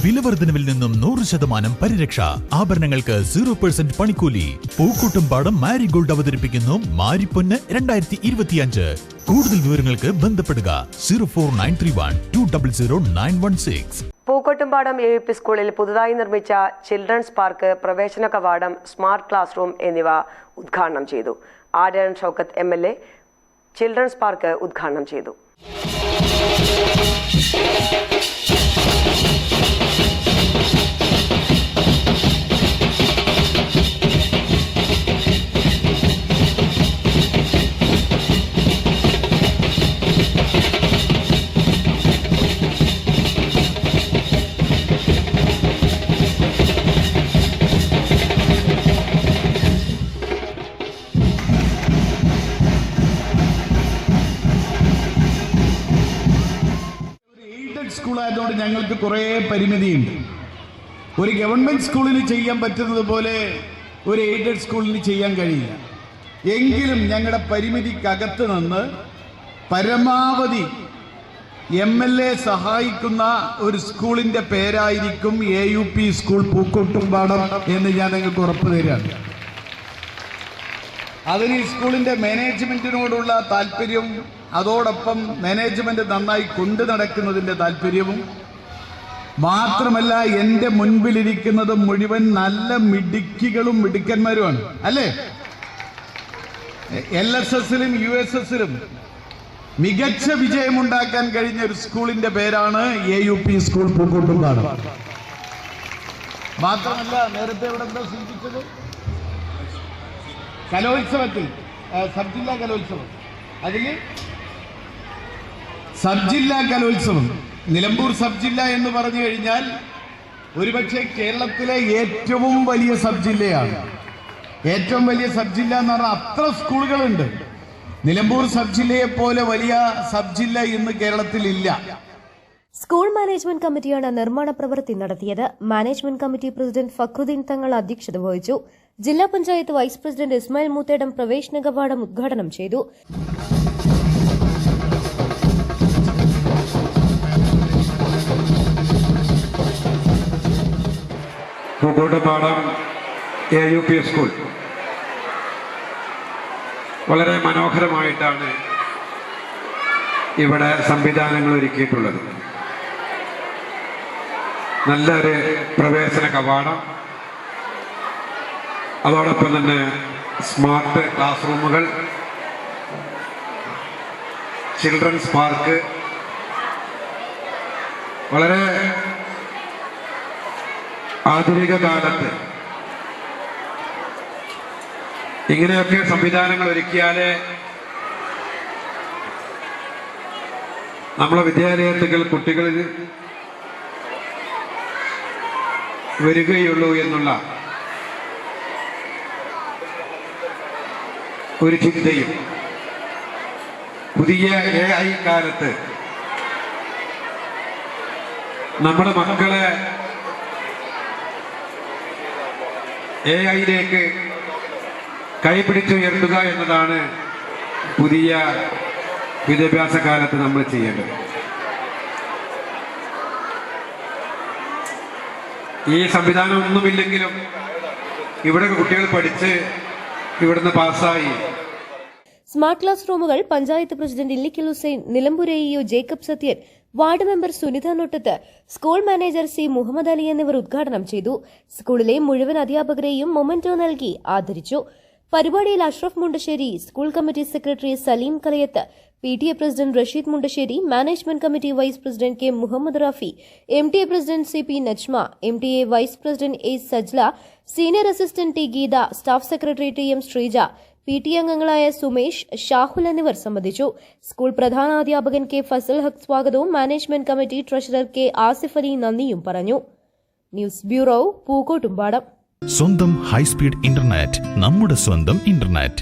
വിലവർദ്ധനവിൽ നിന്നും 100% പരിരക്ഷ. ആഭരണങ്ങൾക്ക് 0% പണിക്കൂലി. പൂക്കൂട്ടുംപാടം മാരിഗോൾഡ് അവതരിപ്പിക്കുന്നു മാരിപ്പൊന്ന് 2025. കൂടുതൽ വിവരങ്ങൾക്ക് ബന്ധപ്പെടുക 04931200916. പൂക്കോട്ടുംപാടം AUP സ്കൂളിൽ പുതുതായി നിർമ്മിച്ച ചിൽഡ്രൻസ് പാർക്ക്, പ്രവേശന കവാടം, സ്മാർട്ട് ക്ലാസ് റൂം എന്നിവ ഉദ്ഘാടനം ചെയ്തു. Aryan Shoukath MLA children's park ഉദ്ഘാടനം ചെയ്തു. സ്കൂളായതുകൊണ്ട് ഞങ്ങൾക്ക് കുറേ പരിമിതിയുണ്ട്. ഒരു ഗവൺമെൻറ് സ്കൂളിൽ ചെയ്യാൻ പറ്റുന്നത് പോലെ ഒരു എയ്ഡഡ് സ്കൂളിന് ചെയ്യാൻ കഴിയില്ല. എങ്കിലും ഞങ്ങളുടെ പരിമിതിക്കകത്ത് നിന്ന് പരമാവധി MLA സഹായിക്കുന്ന ഒരു സ്കൂളിൻ്റെ പേരായിരിക്കും AUP സ്കൂൾ പൂക്കോട്ടുംപാടം എന്ന് ഞാൻ നിങ്ങൾക്ക് ഉറപ്പ് തരാണ്. അതിന് ഈ സ്കൂളിൻ്റെ മാനേജ്മെൻറ്റിനോടുള്ള താല്പര്യവും അതോടൊപ്പം മാനേജ്മെന്റ് നന്നായി കൊണ്ടു നടക്കുന്നതിൻ്റെ താല്പര്യവും മാത്രമല്ല, എൻ്റെ മുൻപിലിരിക്കുന്നത് മുഴുവൻ നല്ല മിടുക്കികളും മിടുക്കന്മാരുമാണ് അല്ലേ. LSSലും USSലും മികച്ച വിജയമുണ്ടാക്കാൻ കഴിഞ്ഞ ഒരു സ്കൂളിന്റെ പേരാണ് AUP സ്കൂൾ പൂക്കോട്ടുംപാടം. മാത്രമല്ല, നേരത്തെ ഇവിടെ എന്താ സൂചിപ്പിച്ചത്, കലോത്സവത്തിൽ സബ് ജില്ലാ കലോത്സവം, അതിൽ സബ് ജില്ലാ കലോത്സവം നിലമ്പൂർ സബ് ജില്ല എന്ന് പറഞ്ഞു കഴിഞ്ഞാൽ ഒരുപക്ഷെ കേരളത്തിലെ ഏറ്റവും വലിയ സബ് ജില്ലയാണ്. ഏറ്റവും വലിയ സബ് ജില്ല എന്ന് പറഞ്ഞാൽ അത്ര സ്കൂളുകളുണ്ട്. നിലമ്പൂർ സബ് ജില്ലയെ പോലെ വലിയ സബ് ജില്ല ഇന്ന് കേരളത്തിൽ ഇല്ല. സ്കൂൾ മാനേജ്മെന്റ് കമ്മിറ്റിയാണ് നിർമ്മാണ പ്രവൃത്തി നടത്തിയത്. മാനേജ്മെന്റ് കമ്മിറ്റി പ്രസിഡന്റ് ഫക്രുദ്ദീൻ തങ്ങൾ അധ്യക്ഷത വഹിച്ചു. ജില്ലാ പഞ്ചായത്ത് വൈസ് പ്രസിഡന്റ് ഇസ്മായിൽ മൂത്തേടം പ്രവേശന കവാടം ഉദ്ഘാടനം ചെയ്തു. പൂക്കോട്ടുംപാടം AUP സ്കൂൾ വളരെ മനോഹരമായിട്ടാണ് ഇവിടെ സംവിധാനങ്ങൾ ഒരുക്കിയിട്ടുള്ളത്. നല്ലൊരു പ്രവേശന കവാടം, അതോടൊപ്പം തന്നെ സ്മാർട്ട് ക്ലാസ് റൂമുകൾ, ചിൽഡ്രൻസ് പാർക്ക്, വളരെ ആധുനിക കാലത്ത് ഇങ്ങനെയൊക്കെ സംവിധാനങ്ങൾ ഒരുക്കിയാലേ നമ്മളെ വിദ്യാലയത്തിൽ കുട്ടികളിൽ വരികയുള്ളൂ എന്നുള്ള ഒരു ചിന്തയും പുതിയ AI കാലത്ത് നമ്മുടെ മക്കളെ AIയിലേക്ക് കൈപിടിച്ചുയർത്തുക എന്നതാണ് പുതിയ വിദ്യാഭ്യാസ കാലത്ത് നമ്മൾ ചെയ്യേണ്ടത്. ഈ സംവിധാനം ഒന്നുമില്ലെങ്കിലും ഇവിടെ കുട്ടികൾ പഠിച്ച് ഇവിടുന്ന് പാസ്സായി. സ്മാർട്ട് ക്ലാസ് റൂമുകൾ panchayat president Illikkal Hussain, Nilambur AEO Jacob Sathyan, ward member Sunitha Nottath, school manager C Muhammad Ali എന്നിവർ ഉദ്ഘാടനം ചെയ്തു. സ്കൂളിലെ മുഴുവൻ അധ്യാപകരെയും മൊമെന്റോ നൽകി ആദരിച്ചു. പരിപാടിയിൽ Ashraf Mundassery, school committee secretary Saleem Kalayath, PTA president Rasheed Mundassery, management committee vice president K Muhammad Rafi, MTA president CP Najma, MTA vice president A Sajla, senior assistant T Geetha, staff secretary TM Sreeja, PTA അംഗങ്ങളായ സുമേഷ്, ഷാഹുൽ എന്നിവർ സംബന്ധിച്ചു. സ്കൂൾ പ്രധാനാധ്യാപകൻ K ഫസൽ ഹക്ക് സ്വാഗതവും management committee treasurer K Asif Ali നന്ദിയും പറഞ്ഞു. News bureau, Pookkottumpadam. സ്വന്തം high speed internet, നമ്മുടെ സ്വന്തം ഇന്റർനെറ്റ്.